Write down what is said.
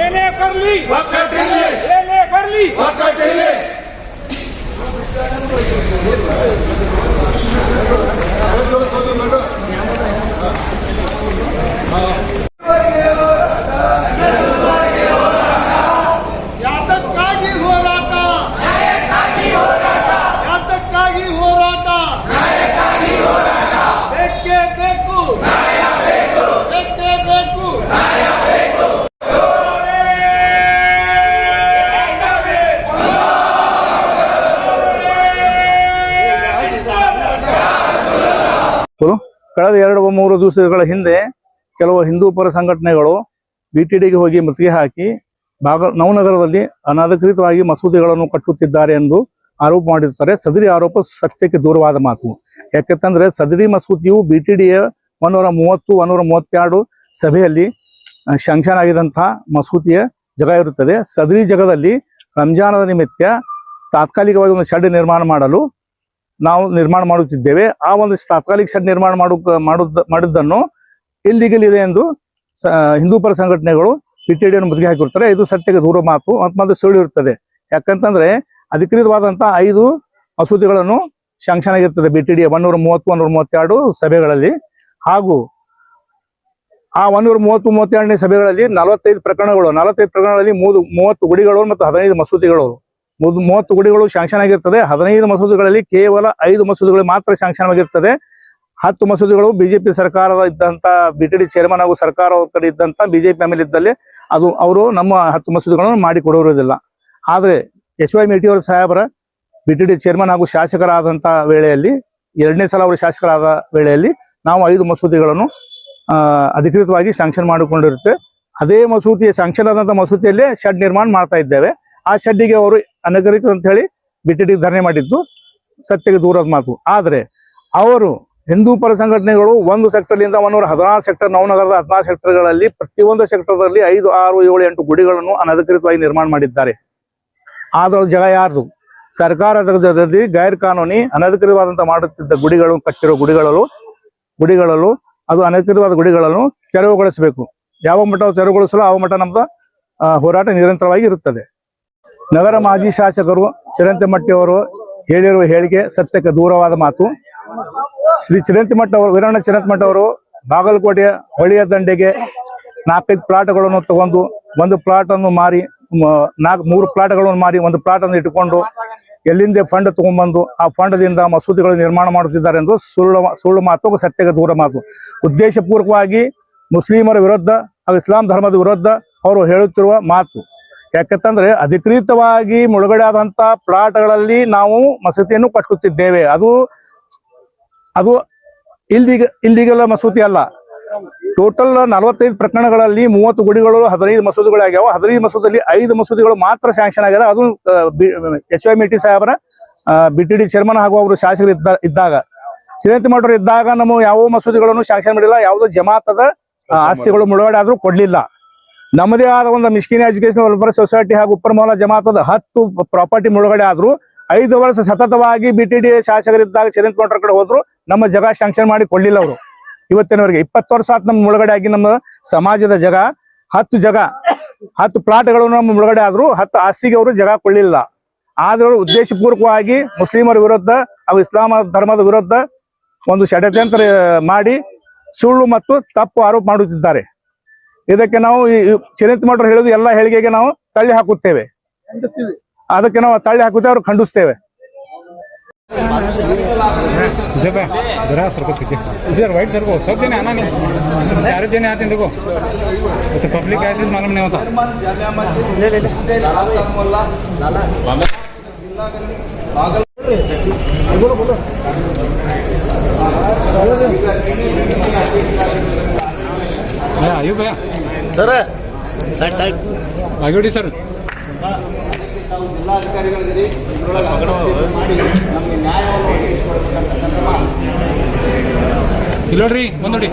ಏನೇ ಬರಲಿ ಒಕ್ಕಟ್ಟಿಲ್ಲ, ಏನೇ ಬರಲಿ ಒಕ್ಕಟ್ಟಿಲ್ಲ. ಯಾತಕ್ಕಾಗಿ ಹೋರಾಟ, ಯಾತಕ್ಕಾಗಿ ಹೋರಾಟ, ಬೇಕೇ ಬೇಕು, ಬೇಕೇ ಬೇಕು. ಕಳೆದ 2-3 ದಿವಸಗಳ ಹಿಂದೆ ಕೆಲವು ಹಿಂದೂ ಪರ ಸಂಘಟನೆಗಳು BTDಗೆ ಹೋಗಿ ಮುತ್ತಿಗೆ ಹಾಕಿ ನವನಗರದಲ್ಲಿ ಅನಧಿಕೃತವಾಗಿ ಮಸೂದೆಗಳನ್ನು ಕಟ್ಟುತ್ತಿದ್ದಾರೆ ಎಂದು ಆರೋಪ ಮಾಡಿರುತ್ತಾರೆ. ಸದರಿ ಆರೋಪ ಸತ್ಯಕ್ಕೆ ದೂರವಾದ ಮಾತು. ಯಾಕೆಂತಂದ್ರೆ ಸದರಿ ಮಸೂದೆಯು BTDಯ 130, 132 ಸಭೆಯಲ್ಲಿ ಶಾಂಕ್ಷನ್ ಆಗಿದಂತಹ ಮಸೂದೆಯ ಜಾಗ ಇರುತ್ತದೆ. ಸದರಿ ಜಾಗದಲ್ಲಿ ರಂಜಾನದ ನಿಮಿತ್ತ ತಾತ್ಕಾಲಿಕವಾಗಿ ಒಂದು ಶೆಡ್ ನಿರ್ಮಾಣ ಮಾಡಲು ನಾವು ನಿರ್ಮಾಣ ಮಾಡುತ್ತಿದ್ದೇವೆ. ಆ ಒಂದು ತಾತ್ಕಾಲಿಕ ಶೆಡ್ ನಿರ್ಮಾಣ ಮಾಡಿದ್ದನ್ನು ಇಲ್ಲಿಗಲ್ ಇದೆ ಎಂದು ಹಿಂದೂ ಪರ ಸಂಘಟನೆಗಳು BTDಯನ್ನು ಮುತ್ತಿಗೆ ಹಾಕಿರ್ತಾರೆ. ಇದು ಸತ್ಯಕ್ಕೆ ದೂರ ಮಾತು ಮತ್ತು ಸುಳ್ಳು ಇರುತ್ತದೆ. ಯಾಕಂತಂದ್ರೆ ಅಧಿಕೃತವಾದಂತಹ 5 ಮಸೂದೆಗಳನ್ನು ಶಾಂಕ್ಷನ್ ಆಗಿರ್ತದೆ BTDಯ 130, 132 ಸಭೆಗಳಲ್ಲಿ. ಹಾಗೂ ಆ 130-132ನೇ ಸಭೆಗಳಲ್ಲಿ 45 ಪ್ರಕರಣಗಳಲ್ಲಿ 30 ಗುಡಿಗಳು ಮತ್ತು 15 ಮಸೂದೆಗಳು 30 ಗುಡಿಗಳು ಶಾಂಕ್ಷನ್ ಆಗಿರ್ತದೆ. 15 ಮಸೂದೆಗಳಲ್ಲಿ ಕೇವಲ 5 ಮಸೂದೆಗಳು ಮಾತ್ರ ಶಾಂಕ್ಷನ್ ಆಗಿರ್ತದೆ. 10 ಮಸೂದೆಗಳು ಬಿಜೆಪಿ ಸರ್ಕಾರದ ಇದ್ದಂತ BTD ಚೇರ್ಮನ್ ಹಾಗೂ ಸರ್ಕಾರ ಕಡೆ ಇದ್ದಂತ ಬಿಜೆಪಿ ಆಮೇಲೆ ಇದ್ದಲ್ಲಿ ಅದು ಅವರು ನಮ್ಮ 10 ಮಸೂದೆಗಳನ್ನು ಮಾಡಿ ಕೊಡೋದಿಲ್ಲ. ಆದ್ರೆ HY ಮೇಟಿ ಅವರ ಸಾಹೇಬರ BTD ಚೇರ್ಮನ್ ಹಾಗೂ ಶಾಸಕರಾದಂತ ವೇಳೆಯಲ್ಲಿ 2ನೇ ಸಲ ಅವರು ಶಾಸಕರಾದ ವೇಳೆಯಲ್ಲಿ ನಾವು 5 ಮಸೂದೆಗಳನ್ನು ಅಧಿಕೃತವಾಗಿ ಶಾಂಕ್ಷನ್ ಮಾಡಿಕೊಂಡಿರುತ್ತೆ. ಅದೇ ಮಸೂದೆಯ ಶಾಂಕ್ಷನ್ ಆದಂತ ಮಸೂದೆಯಲ್ಲೇ ಶೆಡ್ ನಿರ್ಮಾಣ ಮಾಡ್ತಾ ಇದ್ದೇವೆ. ಆ ಶೆಡ್ಡಿಗೆ ಅವರು ಅನಗರಿಕ ಅಂತ ಹೇಳಿ BTD ಧರಣಿ ಮಾಡಿದ್ದು ಸತ್ಯಕ್ಕೆ ದೂರದ ಮಾತು. ಆದ್ರೆ ಅವರು ಹಿಂದೂ ಪರ ಸಂಘಟನೆಗಳು ಒಂದು ಸೆಕ್ಟರ್ಲಿಂದ 116 ಸೆಕ್ಟರ್, ನವನಗರದ 16 ಸೆಕ್ಟರ್ಗಳಲ್ಲಿ ಪ್ರತಿಯೊಂದು ಸೆಕ್ಟರ್ದಲ್ಲಿ 5, 6, 7, 8 ಗುಡಿಗಳನ್ನು ಅನಧಿಕೃತವಾಗಿ ನಿರ್ಮಾಣ ಮಾಡಿದ್ದಾರೆ. ಆದ್ರ ಜಾಗ ಯಾರ್ದು? ಸರ್ಕಾರದ ಜಾಗದಲ್ಲಿ ಗೈರ್ ಕಾನೂನಿ ಅನಧಿಕೃತವಾದಂತ ಮಾಡುತ್ತಿದ್ದ ಗುಡಿಗಳು, ಕಟ್ಟಿರೋ ಗುಡಿಗಳಲ್ಲೂ ಅದು ಅನಧಿಕೃತವಾದ ಗುಡಿಗಳನ್ನು ತೆರವುಗೊಳಿಸಬೇಕು. ಯಾವ ಮಟ್ಟ ತೆರವುಗೊಳಿಸಲು ಆ ಮಟ್ಟ ನಮ್ದು ಹೋರಾಟ ನಿರಂತರವಾಗಿ ಇರುತ್ತದೆ. ನಗರ ಮಾಜಿ ಶಾಸಕರು ಚಿರಂತಿಮಠ ಅವರು ಹೇಳಿರುವ ಹೇಳಿಕೆ ಸತ್ಯಕ್ಕೆ ದೂರವಾದ ಮಾತು. ಶ್ರೀ ಚಿರಂತಿಮಠ ಅವರು, ವೀರಣ್ಣ ಚಿರಂತಿಮಠ ಅವರು ಬಾಗಲಕೋಟೆಯ ಹೊಳೆಯ ದಂಡೆಗೆ 4-5 ಪ್ಲಾಟ್ಗಳನ್ನು ತಗೊಂಡು ಒಂದು ಪ್ಲಾಟ್ ಅನ್ನು ಮಾರಿ 3 ಪ್ಲಾಟ್ಗಳನ್ನು ಮಾರಿ ಒಂದು ಪ್ಲಾಟ್ ಅನ್ನು ಇಟ್ಟುಕೊಂಡು ಎಲ್ಲಿಂದ ಫಂಡ್ ತಗೊಂಡ್ಬಂದು ಆ ಫಂಡ್ದಿಂದ ಮಸೂದೆಗಳು ನಿರ್ಮಾಣ ಮಾಡುತ್ತಿದ್ದಾರೆ ಎಂದು ಸುಳ್ಳು ಮಾತು, ಸತ್ಯಕ್ಕೆ ದೂರ ಮಾತು. ಉದ್ದೇಶಪೂರ್ವಕವಾಗಿ ಮುಸ್ಲಿಮರ ವಿರುದ್ಧ ಹಾಗೂ ಇಸ್ಲಾಂ ಧರ್ಮದ ವಿರುದ್ಧ ಅವರು ಹೇಳುತ್ತಿರುವ ಮಾತು. ಯಾಕಂತಂದ್ರೆ ಅಧಿಕೃತವಾಗಿ ಮುಳುಗಡೆ ಆದಂತ ಪ್ಲಾಟ್ಗಳಲ್ಲಿ ನಾವು ಮಸೂದೆಯನ್ನು ಕಟ್ಟುತ್ತಿದ್ದೇವೆ. ಅದು ಇಲ್ಲಿಗೆಲ್ಲ ಮಸೂದೆ ಅಲ್ಲ. ಟೋಟಲ್ 45 ಪ್ರಕರಣಗಳಲ್ಲಿ 30 ಗುಡಿಗಳು, 15 ಮಸೂದೆಗಳಾಗ್ಯಾವ. 15 ಮಸೂದೆಯಲ್ಲಿ 5 ಮಸೂದೆಗಳು ಮಾತ್ರ ಸ್ಯಾಂಕ್ಷನ್ ಆಗ್ಯಾವ. ಅದು HY ಮೇಟಿ ಸಾಹೇಬರ BTD ಚೇರ್ಮನ್ ಹಾಗೂ ಅವರು ಶಾಸಕರು ಇದ್ದಾಗ, ಚಿರಂತಿಮಠ ಇದ್ದಾಗ ನಮ್ಮ ಯಾವ ಮಸೂದೆಗಳನ್ನು ಸ್ಯಾಂಕ್ಷನ್ ಮಾಡಿಲ್ಲ. ಯಾವುದೋ ಜಮಾತದ ಆಸ್ತಿಗಳು ಮುಳುಗಡೆ ಆದ್ರೂ ಕೊಡ್ಲಿಲ್ಲ. ನಮ್ಮದೇ ಆದ ಒಂದು ಮಿಸ್ಕಿನ್ ಎಜುಕೇಶನ್ ವೆಲ್ಫೇರ್ ಸೊಸೈಟಿ ಹಾಗೂ ಉಪ್ಪರ ಮೌಲ ಜಮಾತದ 10 ಪ್ರಾಪರ್ಟಿ ಮುಳುಗಡೆ ಆದ್ರು 5 ವರ್ಷ ಸತತವಾಗಿ BTD ಶಾಸಕರಿದ್ದಾಗ ಚಿರಂತಿಮಠ ಕಡೆ ಹೋದ್ರು ನಮ್ಮ ಜಾಗ ಸ್ಯಾಂಕ್ಷನ್ ಮಾಡಿ ಕೊಡ್ಲಿಲ್ಲ ಅವರು. ಇವತ್ತಿನವರೆಗೆ 20 ವರ್ಷ ಆತ್ ನಮ್ಮ ಮುಳುಗಡೆ ಆಗಿ ನಮ್ಮ ಸಮಾಜದ ಜಾಗ 10 ಪ್ಲಾಟ್ಗಳನ್ನು ನಮ್ಮ ಮುಳುಗಡೆ ಆದ್ರು 10 ಆಸ್ತಿಗೆ ಅವರು ಜಾಗ ಕೊಡ್ಲಿಲ್ಲ. ಆದ್ರೆ ಉದ್ದೇಶಪೂರ್ವಕವಾಗಿ ಮುಸ್ಲಿಮರ ವಿರುದ್ಧ ಹಾಗೂ ಇಸ್ಲಾಂ ಧರ್ಮದ ವಿರುದ್ಧ ಒಂದು ಷಡ್ಯಂತ್ರ ಮಾಡಿ ಸುಳ್ಳು ಮತ್ತು ತಪ್ಪು ಆರೋಪ ಮಾಡುತ್ತಿದ್ದಾರೆ. ಇದಕ್ಕೆ ನಾವು ಚಿರಂತಿಮಠ ಹೇಳುದು ಎಲ್ಲ ಹೇಳಿಕೆಗೆ ನಾವು ತಳ್ಳಿ ಹಾಕುತ್ತೇವೆ. ಅದಕ್ಕೆ ನಾವು ತಳ್ಳಿ ಹಾಕುತ್ತೇವೆ, ಅವ್ರು ಖಂಡಿಸ್ತೇವೆ. जरा सर को पीछे इधर वाइट सर को सब जने आना नहीं, 4 जने आते हैं. देखो तो पब्लिक ऐसे मालूम नहीं होता. आयु भैया ಸರ್ ಸೈಡ್ आगे सर ಜಿಲ್ಲಾಧಿಕಾರಿಗಳಿದ್ದೀರಿ, ಇದರೊಳಗೆ ಹಸ್ತಕ್ಷೇಪ ಮಾಡಿ ನಮಗೆ ನ್ಯಾಯವನ್ನು ಒದಗಿಸಿಕೊಡ್ಬೇಕಂತ ಕ್ರಮ ಇಲ್ಲೋಡ್ರಿ ಬಂದೋಡಿ.